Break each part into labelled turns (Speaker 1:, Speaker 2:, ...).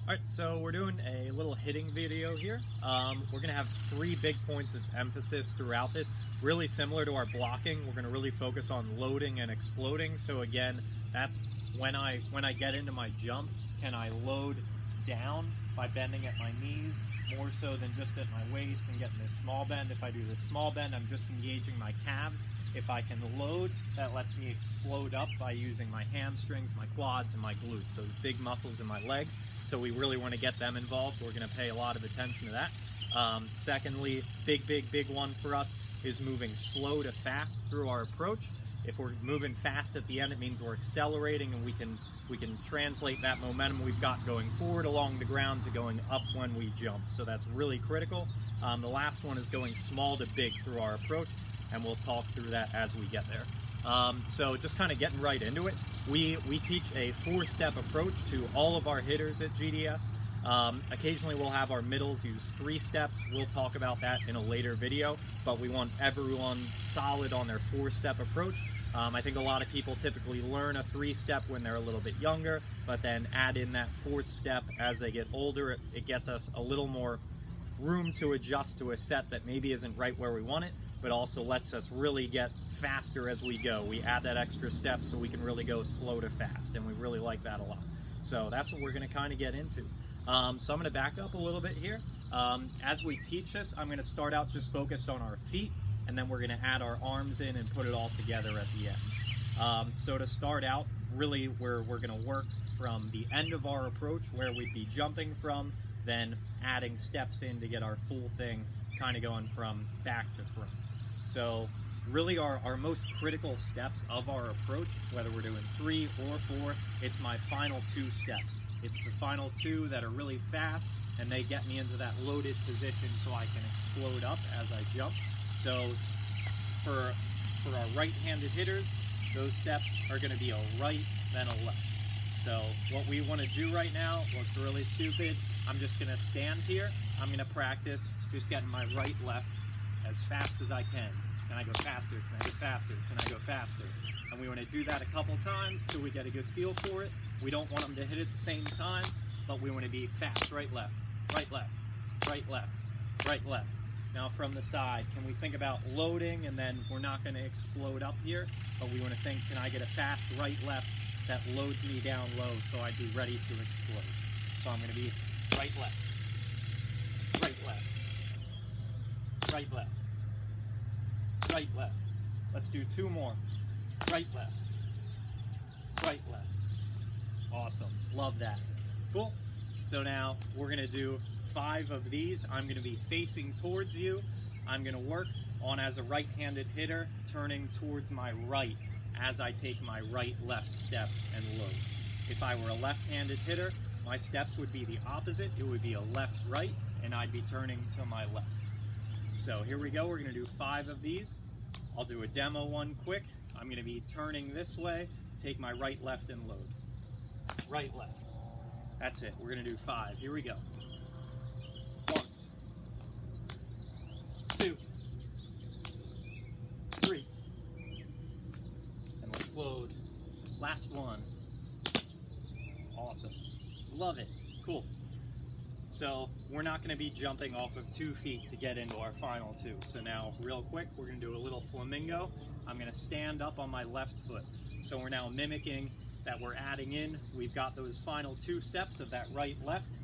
Speaker 1: Alright, so we're doing a little hitting video here. We're going to have 3 big points of emphasis throughout this, really similar to our blocking. We're going to really focus on loading and exploding. So again, that's when I get into my jump, can I load down by bending at my knees more so than just at my waist and getting this small bend. If I do this small bend, I'm just engaging my calves. If I can load, that lets me explode up by using my hamstrings, my quads, and my glutes, those big muscles in my legs. So we really want to get them involved. We're going to pay a lot of attention to that. Secondly, big one for us is moving slow to fast through our approach. If we're moving fast at the end, it means we're accelerating, and we can translate that momentum we've got going forward along the ground to going up when we jump. So that's really critical. The last one is going small to big through our approach, and we'll talk through that as we get there. So just kind of getting right into it, we teach a 4-step approach to all of our hitters at GDS. Occasionally we'll have our middles use 3 steps. We'll talk about that in a later video, but we want everyone solid on their 4-step approach. I think a lot of people typically learn a 3-step when they're a little bit younger, but then add in that 4th step as they get older. It gets us a little more room to adjust to a set that maybe isn't right where we want it, but also lets us really get faster as we go. We add that extra step so we can really go slow to fast, and we really like that a lot. So that's what we're going to kind of get into. So I'm going to back up a little bit here. As we teach this, I'm going to start out just focused on our feet, and then we're going to add our arms in and put it all together at the end. So to start out, really we're going to work from the end of our approach, where we'd be jumping from, then adding steps in to get our full thing kind of going from back to front. So really our most critical steps of our approach, whether we're doing 3 or 4, it's my final 2 steps. It's the final 2 that are really fast, and they get me into that loaded position so I can explode up as I jump. So for our right-handed hitters, those steps are going to be a right, then a left. So what we want to do right now looks really stupid. I'm just going to stand here. I'm going to practice just getting my right, left as fast as I can. Can I go faster? Can I go faster? Can I go faster? And we want to do that a couple times till we get a good feel for it. We don't want them to hit at the same time, but we want to be fast. Right, left, right, left, right, left, right, left. Now from the side, can we think about loading, and then we're not going to explode up here, but we want to think, can I get a fast right, left that loads me down low so I'd be ready to explode? So I'm going to be right, left, right, left, right, left, right, left. Let's do 2 more. Right, left, right, left. Awesome. Love that. Cool. So now we're going to do 5 of these. I'm going to be facing towards you. I'm going to work on, as a right-handed hitter, turning towards my right as I take my right-left step and load. If I were a left-handed hitter, my steps would be the opposite. It would be a left-right, and I'd be turning to my left. So here we go. We're going to do 5 of these. I'll do a demo one quick. I'm going to be turning this way, take my right, left, and load. Right, left. That's it. We're going to do 5. Here we go. 1, 2, 3. And let's load. Last one. Awesome. Love it. Cool. So we're not going to be jumping off of 2 feet to get into our final 2. So now, real quick, we're going to do a little flamingo. I'm going to stand up on my left foot. So we're now mimicking that we're adding in. We've got those final 2 steps of that right, left.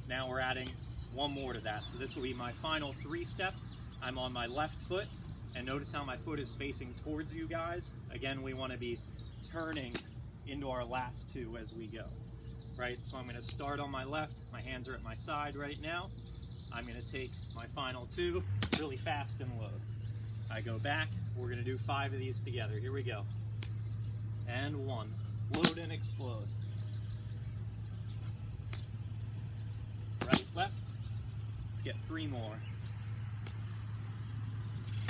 Speaker 1: Now we're adding 1 more to that. So this will be my final 3 steps. I'm on my left foot, and notice how my foot is facing towards you guys. Again, we want to be turning into our last 2 as we go. Right, so I'm going to start on my left. My hands are at my side right now. I'm going to take my final 2 really fast and load. I go back. We're going to do 5 of these together. Here we go. And 1. Load and explode. Right, left. Let's get 3 more.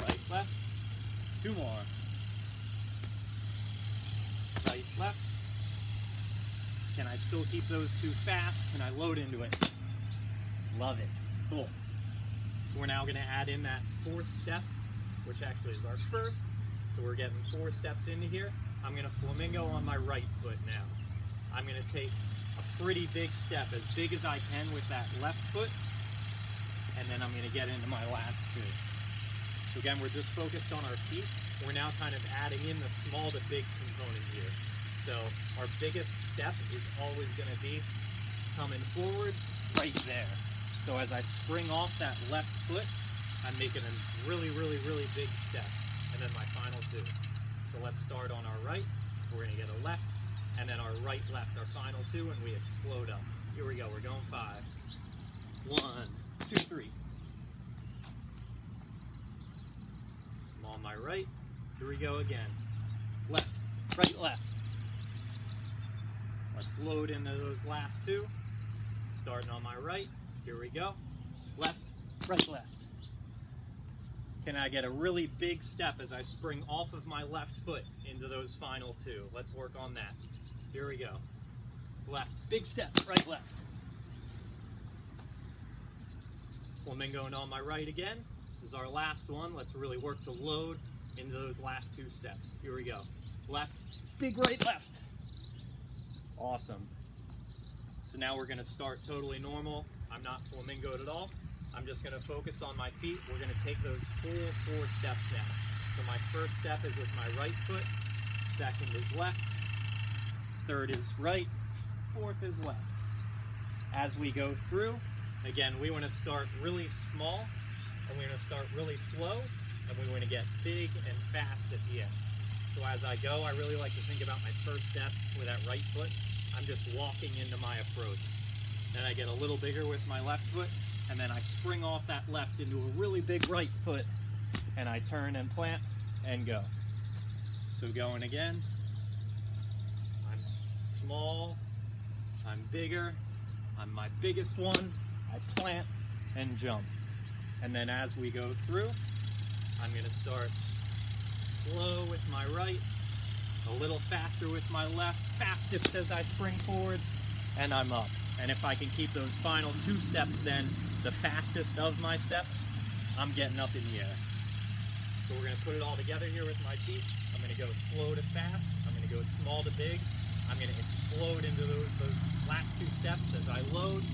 Speaker 1: Right, left. 2 more. Right, left. Can I still keep those 2 fast? Can I load into it? Love it. Cool. So we're now going to add in that 4th step, which actually is our first. So we're getting 4 steps into here. I'm going to flamingo on my right foot now. I'm going to take a pretty big step, as big as I can with that left foot, and then I'm going to get into my last two. So again, we're just focused on our feet. We're now kind of adding in the small to big component here. So our biggest step is always going to be coming forward right there. So as I spring off that left foot, I'm making a really, really, really big step. And then my final two. So let's start on our right. We're going to get a left, and then our right, left, our final two, and we explode up. Here we go. We're going 5. 1, 2, 3. I'm on my right. Here we go again. Left, right, left. Let's load into those last two. Starting on my right. Here we go. Left, right, left. Can I get a really big step as I spring off of my left foot into those final two? Let's work on that. Here we go. Left, big step, right, left. Flamingoing on my right again. This is our last one. Let's really work to load into those last two steps. Here we go. Left, big right, left. Awesome. So now we're going to start totally normal. I'm not flamingoed at all. I'm just going to focus on my feet. We're going to take those full 4 steps now. So my first step is with my right foot. Second is left. Third is right. Fourth is left. As we go through, again, we want to start really small, and we're going to start really slow, and we want to get big and fast at the end. So as I go, I really like to think about my first step with that right foot. I'm just walking into my approach. Then I get a little bigger with my left foot, and then I spring off that left into a really big right foot, and I turn and plant and go. So going again, I'm small, I'm bigger, I'm my biggest one, I plant and jump. And then as we go through, I'm going to start slow with my right, a little faster with my left, fastest as I spring forward, and I'm up. And if I can keep those final 2 steps then the fastest of my steps, I'm getting up in the air. So we're going to put it all together here with my feet. I'm going to go slow to fast. I'm going to go small to big. I'm going to explode into those last 2 steps as I load,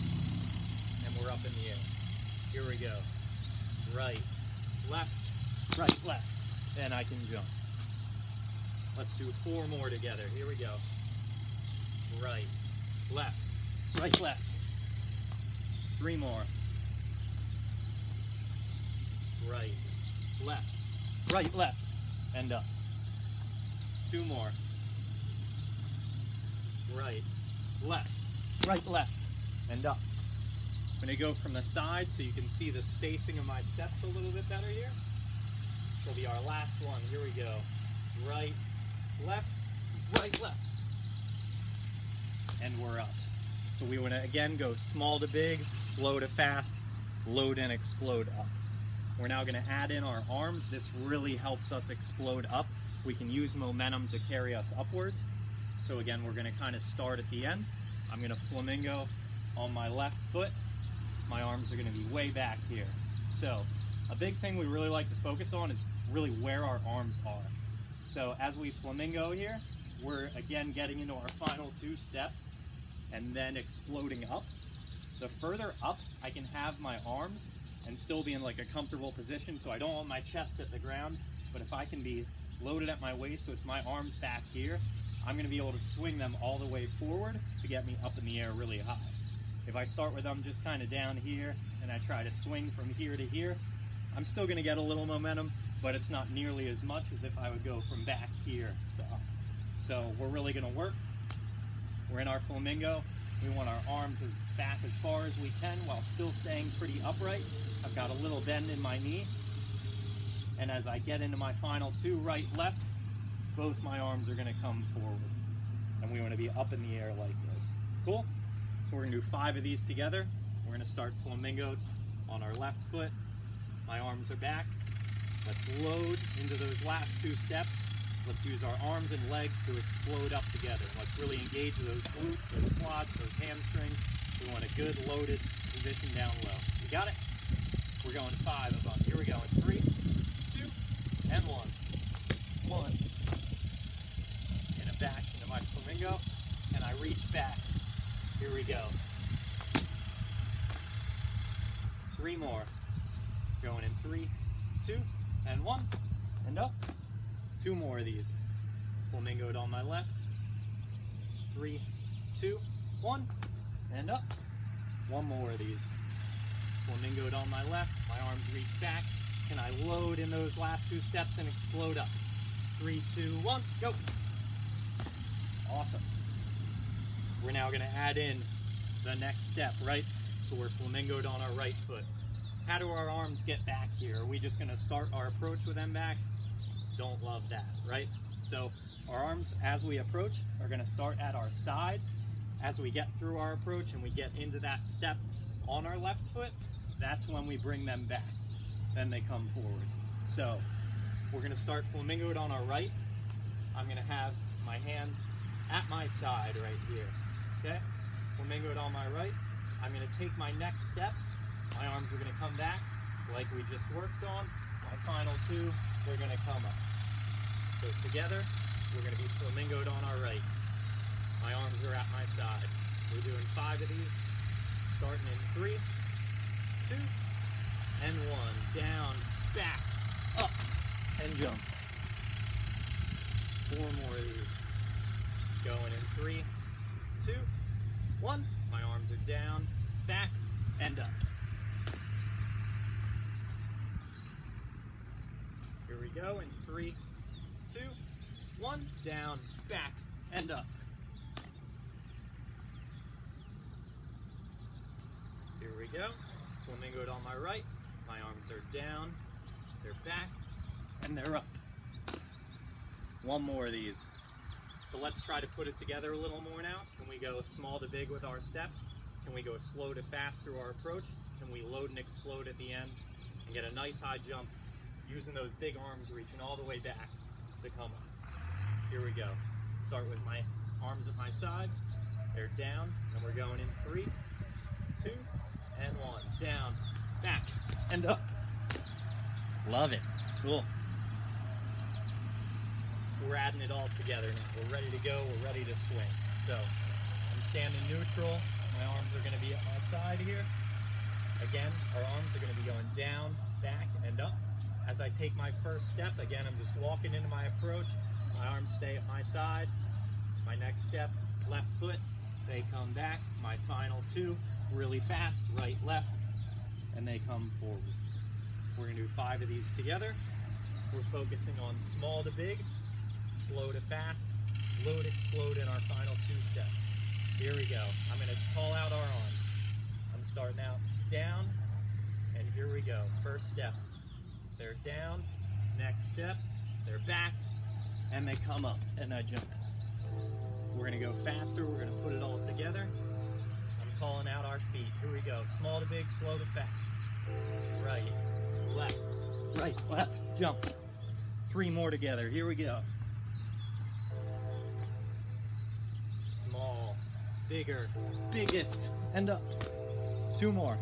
Speaker 1: and we're up in the air. Here we go. Right, left, and I can jump. Let's do 4 more together. Here we go. Right, left. 3 more. Right, left, and up. 2 more. Right, left, and up. I'm going to go from the side so you can see the spacing of my steps a little bit better here. This will be our last one. Here we go. Right, left, and we're up. So we want to, again, go small to big, slow to fast, load and explode up. We're now going to add in our arms. This really helps us explode up. We can use momentum to carry us upwards. So again, we're going to kind of start at the end. I'm going to flamingo on my left foot. My arms are going to be way back here. So a big thing we really like to focus on is really where our arms are. So as we flamingo here, we're again getting into our final 2 steps and then exploding up. The further up I can have my arms and still be in like a comfortable position, so I don't want my chest at the ground, but if I can be loaded at my waist with my arms back here, I'm going to be able to swing them all the way forward to get me up in the air really high. If I start with them just kind of down here and I try to swing from here to here, I'm still going to get a little momentum, but it's not nearly as much as if I would go from back here to up. So we're really going to work. We're in our flamingo. We want our arms back as far as we can while still staying pretty upright. I've got a little bend in my knee. And as I get into my final 2, right, left, both my arms are going to come forward. And we want to be up in the air like this. Cool? So we're going to do 5 of these together. We're going to start flamingo on our left foot. My arms are back. Let's load into those last 2 steps. Let's use our arms and legs to explode up together. Let's really engage those glutes, those quads, those hamstrings. We want a good loaded position down low. You got it? We're going 5 of them. Here we go in 3, 2, and 1. 1. And back into my flamingo, and I reach back. Here we go. 3 more. Going in 3, 2, and 1, and up. 2 more of these. Flamingoed on my left. 3, 2, 1, and up. 1 more of these. Flamingoed on my left. My arms reach back. Can I load in those last 2 steps and explode up? 3, 2, 1, go. Awesome. We're now going to add in the next step, right? So we're flamingoed on our right foot. How do our arms get back here? Are we just going to start our approach with them back? Don't love that, right? So our arms, as we approach, are going to start at our side. As we get through our approach and we get into that step on our left foot, that's when we bring them back. Then they come forward. So we're going to start flamingoed on our right. I'm going to have my hands at my side right here. Okay? Flamingoed on my right. I'm going to take my next step. My arms are going to come back like we just worked on. My final 2, they're going to come up. So together, we're going to be flamingoed on our right. My arms are at my side. We're doing 5 of these, starting in 3, 2, and 1. Down, back, up, and jump. 4 more of these. Going in 3, 2, 1. My arms are down, back, and up. Here we go in 3, 2, 1. Down, back, and up. Here we go. Flamingoed on my right. My arms are down, they're back, and they're up. 1 more of these. So let's try to put it together a little more now. Can we go small to big with our steps? Can we go slow to fast through our approach? Can we load and explode at the end and get a nice high jump using those big arms reaching all the way back to come up? Here we go. Start with my arms at my side. They're down, and we're going in 3, 2, and 1. Down, back, and up. Love it. Cool. We're adding it all together now. We're ready to go. We're ready to swing. So I'm standing neutral. My arms are going to be at my side here. Again, our arms are going to be going down, back, and up. As I take my first step, again, I'm just walking into my approach. My arms stay at my side. My next step, left foot, they come back. My final 2, really fast, right, left, and they come forward. We're going to do 5 of these together. We're focusing on small to big, slow to fast, load, explode in our final 2 steps. Here we go. I'm going to call out our arms. I'm starting out down, and here we go. First step. They're down. Next step. They're back, and they come up, and I jump. We're going to go faster. We're going to put it all together. I'm calling out our feet. Here we go. Small to big, slow to fast. Right, left, jump. 3 more together. Here we go. Small, bigger, biggest, and up. 2 more.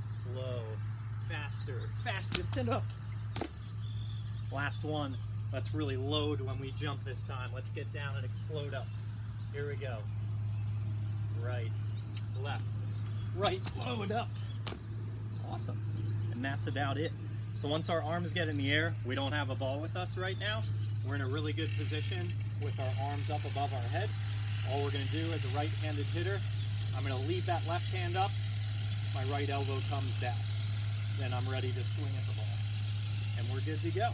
Speaker 1: Slow, faster, fastest, and up. Last one. Let's really load when we jump this time. Let's get down and explode up. Here we go. Right, left, right, load up. Awesome. And that's about it. So once our arms get in the air, we don't have a ball with us right now. We're in a really good position with our arms up above our head. All we're going to do as a right-handed hitter, I'm going to leave that left hand up. My right elbow comes down. Then I'm ready to swing at the ball. And we're good to go.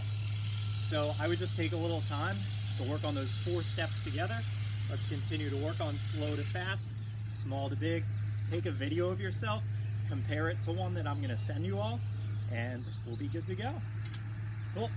Speaker 1: So I would just take a little time to work on those 4 steps together. Let's continue to work on slow to fast, small to big. Take a video of yourself, compare it to one that I'm going to send you all, and we'll be good to go. Cool.